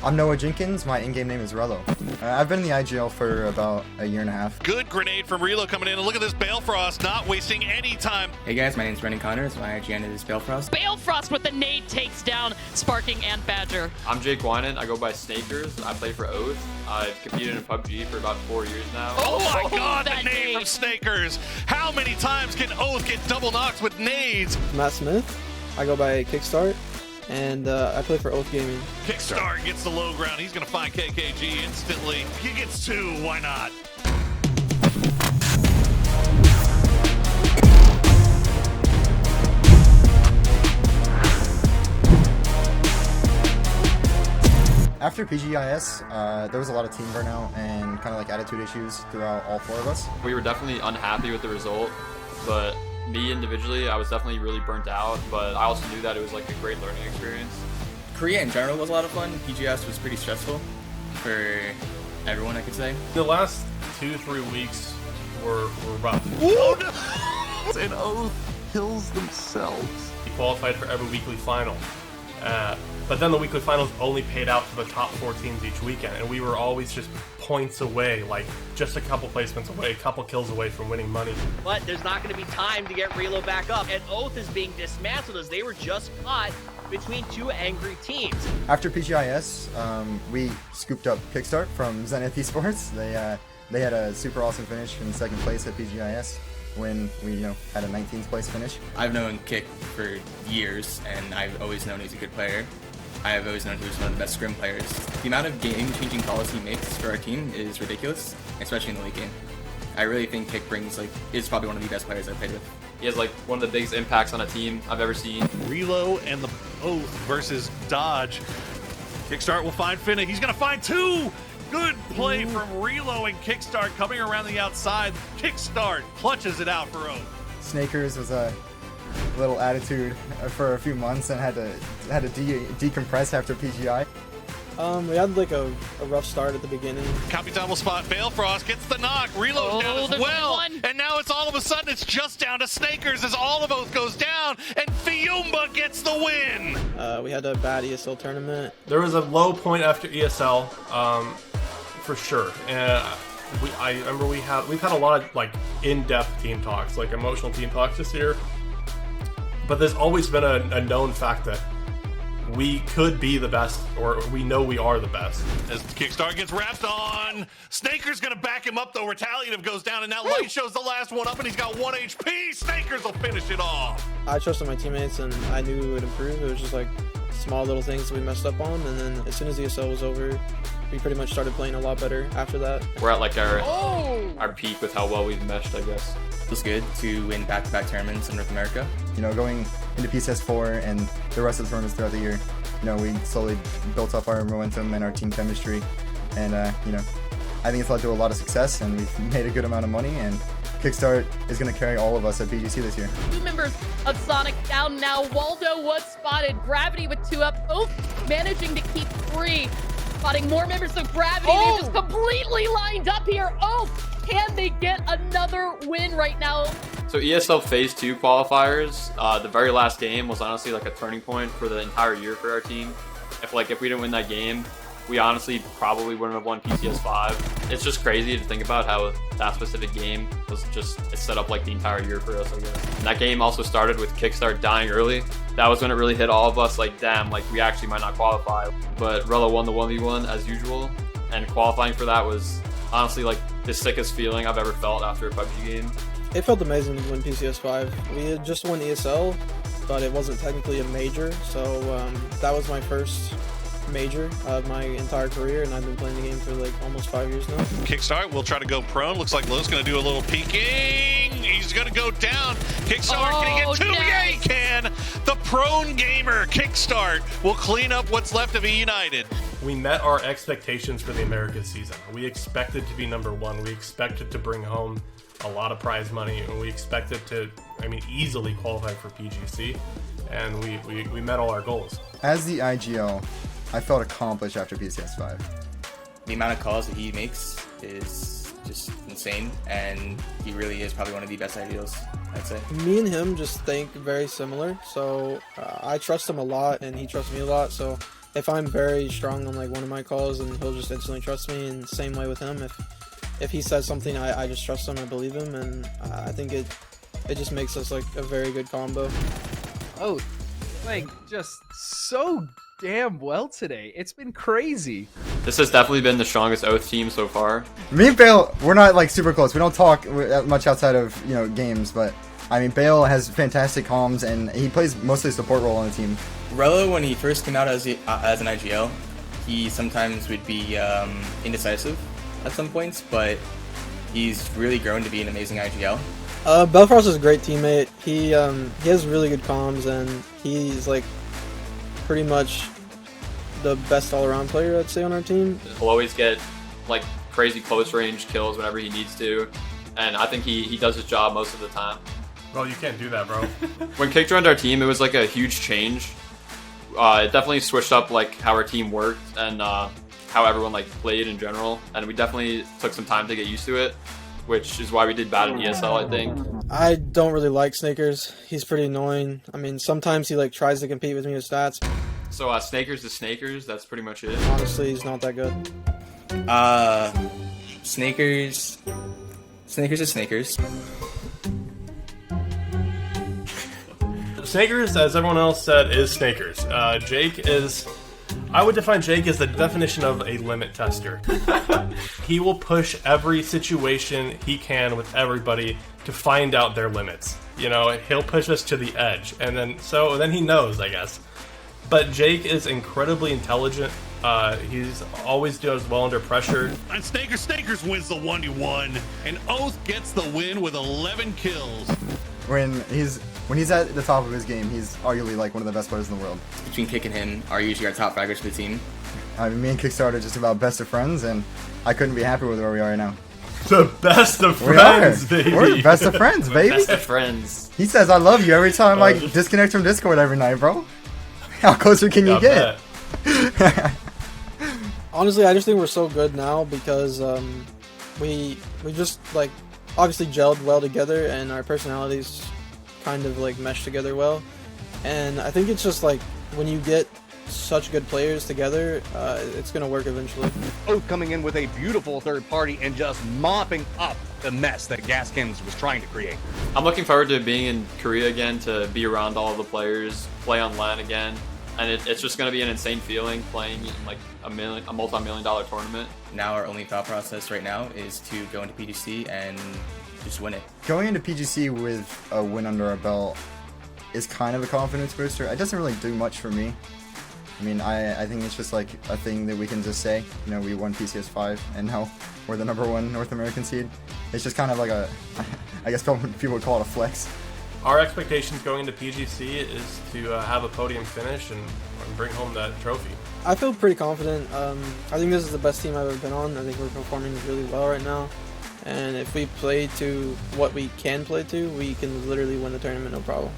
I'm Noah Jenkins. My in-game name is Rello. I've been in the IGL for about a year and a half. Good grenade from Relo coming in, and look at this Balefrost not wasting any time. Hey guys, my name's Brendan Connors. My IGN is Balefrost. Balefrost with the nade takes down Sparking and Badger. I'm Jake Wynan. I go by Snakers. I play for Oath. I've competed in PUBG for about 4 years now. Oh my god, the that nade nade. from Snakers. How many times can Oath get double knocks with nades? Matt Smith. I go by Kickstart, and I play for Oath Gaming. Kickstart gets the low ground. He's going to find KKG instantly. He gets two. Why not? After PGIS, there was a lot of team burnout and kind of like attitude issues throughout all four of us. We were definitely unhappy with the result, but me individually, I was definitely really burnt out, but I also knew that it was like a great learning experience. Korea in general was a lot of fun. PGS was pretty stressful for everyone, I could say. The last 2-3 weeks were rough. Oh, no. And Oath kills themselves. We qualified for every weekly final. But then the weekly finals only paid out to the top 4 teams each weekend, and we were always just points away, like just a couple placements away, a couple kills away from winning money. But there's not going to be time to get Relo back up, and Oath is being dismantled as they were just caught between two angry teams. After PGIS, we scooped up Kickstart from Zenith Esports. They had a super awesome finish in second place at PGIS when we had a 19th place finish. I've known Kick for years, and I've always known he's a good player. I've always known he was one of the best scrim players. The amount of game-changing calls he makes for our team is ridiculous, especially in the late game. I really think Kick is probably one of the best players I've played with. He has like one of the biggest impacts on a team I've ever seen. Relo and the Oath versus Dodge. Kickstart will find Finna. He's going to find two. Good play from Relo and Kickstart coming around the outside. Kickstart clutches it out for Oath. Snakers was a little attitude for a few months and had to decompress after PGI. We had like a rough start at the beginning. Capitan will spot Balefrost, gets the knock. Reload's down as there's well. one. And now it's all of a sudden it's just down to Snakers as all of Oath goes down and Fiumba gets the win. We had a bad ESL tournament. There was a low point after ESL, for sure. I remember we've had a lot of like in-depth team talks, like emotional team talks this year. But there's always been a known fact that we could be the best, or we know we are the best. As Kickstart gets wrapped on, Snaker's gonna back him up though. Retaliative goes down and now Light shows the last one up and he's got 1 HP. Snakers will finish it off. I trusted my teammates, and I knew it would improve. It was just like small little things that we messed up on, and then as soon as ESL was over, we pretty much started playing a lot better after that. We're at like our peak with how well we've meshed, I guess. It was good to win back-to-back tournaments in North America. Going into PCS4 and the rest of the tournaments throughout the year, we slowly built up our momentum and our team chemistry, and I think it's led to a lot of success, and we've made a good amount of money, and Kickstart is going to carry all of us at PGC this year. 2 members of Sonic down now. Waldo was spotted. Gravity with 2 up. Oath managing to keep 3. Spotting more members of Gravity. They just completely lined up here. Oath, can they get another win right now? So ESL Phase 2 qualifiers, the very last game was honestly like a turning point for the entire year for our team. If we didn't win that game, we honestly probably wouldn't have won PCS 5. It's just crazy to think about how that specific game was it set up like the entire year for us, I guess. And that game also started with Kickstart dying early. That was when it really hit all of us, like damn, like we actually might not qualify. But Rello won the 1v1 as usual, and qualifying for that was honestly like the sickest feeling I've ever felt after a PUBG game. It felt amazing to win PCS 5. We had just won ESL, but it wasn't technically a major, so that was my first major of my entire career, and I've been playing the game for like almost 5 years now. Kickstart will try to go prone. Looks like Lowe's going to do a little peeking. He's going to go down. Kickstart, can he get 2? Nice. Yeah, he can. The prone gamer, Kickstart, will clean up what's left of E United. We met our expectations for the Americas season. We expected to be number 1. We expected to bring home a lot of prize money, and we expected to, easily qualify for PGC, and we met all our goals. As the IGL, I felt accomplished after PCS 5. The amount of calls that he makes is just insane, and he really is probably one of the best ideals, I'd say. Me and him just think very similar, so I trust him a lot, and he trusts me a lot, so if I'm very strong on like one of my calls, and he'll just instantly trust me, and same way with him. If he says something, I just trust him and believe him, and I think it just makes us like a very good combo. Oh, playing just so damn well today. It's been crazy. This has definitely been the strongest Oath team so far. Me and Bale, we're not like super close. We don't talk much outside of games, but I mean Bale has fantastic comms and he plays mostly support role on the team. Rello, when he first came out as an IGL, he sometimes would be indecisive at some points, but he's really grown to be an amazing IGL. Belfrost is a great teammate. He has really good comms, and he's like pretty much the best all-around player, I'd say, on our team. He'll always get like crazy close range kills whenever he needs to, and I think he does his job most of the time. Bro, you can't do that, bro. When Kick joined our team, it was like a huge change. It definitely switched up like how our team worked and how everyone like played in general, and we definitely took some time to get used to it, which is why we did bad in ESL, I think. I don't really like Snakers. He's pretty annoying. I mean, sometimes he like tries to compete with me with stats. So Snakers to Snakers, that's pretty much it. Honestly, he's not that good. Snakers is Snakers. Snakers, as everyone else said, is Snakers. Jake is... I would define Jake as the definition of a limit tester. He will push every situation he can with everybody to find out their limits. He'll push us to the edge, and then he knows, I guess. But Jake is incredibly intelligent. He's always does well under pressure. And Snakers wins the 1v1, and Oath gets the win with 11 kills. When he's at the top of his game, he's arguably like one of the best players in the world. Between Kick and him are usually our top fraggers for the team. I mean, me and Kickstart are just about best of friends, and I couldn't be happier with where we are right now. The best of friends, baby. We're best of friends, baby. Best of friends. He says I love you every time I disconnect from Discord every night, bro. How closer can you get? Honestly, I just think we're so good now because we just like obviously gelled well together, and our personalities kind of like mesh together well. And I think it's just like when you get such good players together, it's gonna work eventually. Oath coming in with a beautiful third party and just mopping up the mess that Gaskins was trying to create. I'm looking forward to being in Korea again, to be around all of the players, play on LAN again, and it's just going to be an insane feeling playing in like a multi-million-dollar tournament. Now our only thought process right now is to go into PGC and just win it. Going into PGC with a win under our belt is kind of a confidence booster. It doesn't really do much for me. I mean, I think it's just like a thing that we can just say, we won PCS 5 and now we're the #1 North American seed. It's just kind of like I guess people would call it a flex. Our expectations going into PGC is to have a podium finish and bring home that trophy. I feel pretty confident. I think this is the best team I've ever been on. I think we're performing really well right now. And if we play to what we can play to, we can literally win the tournament, no problem.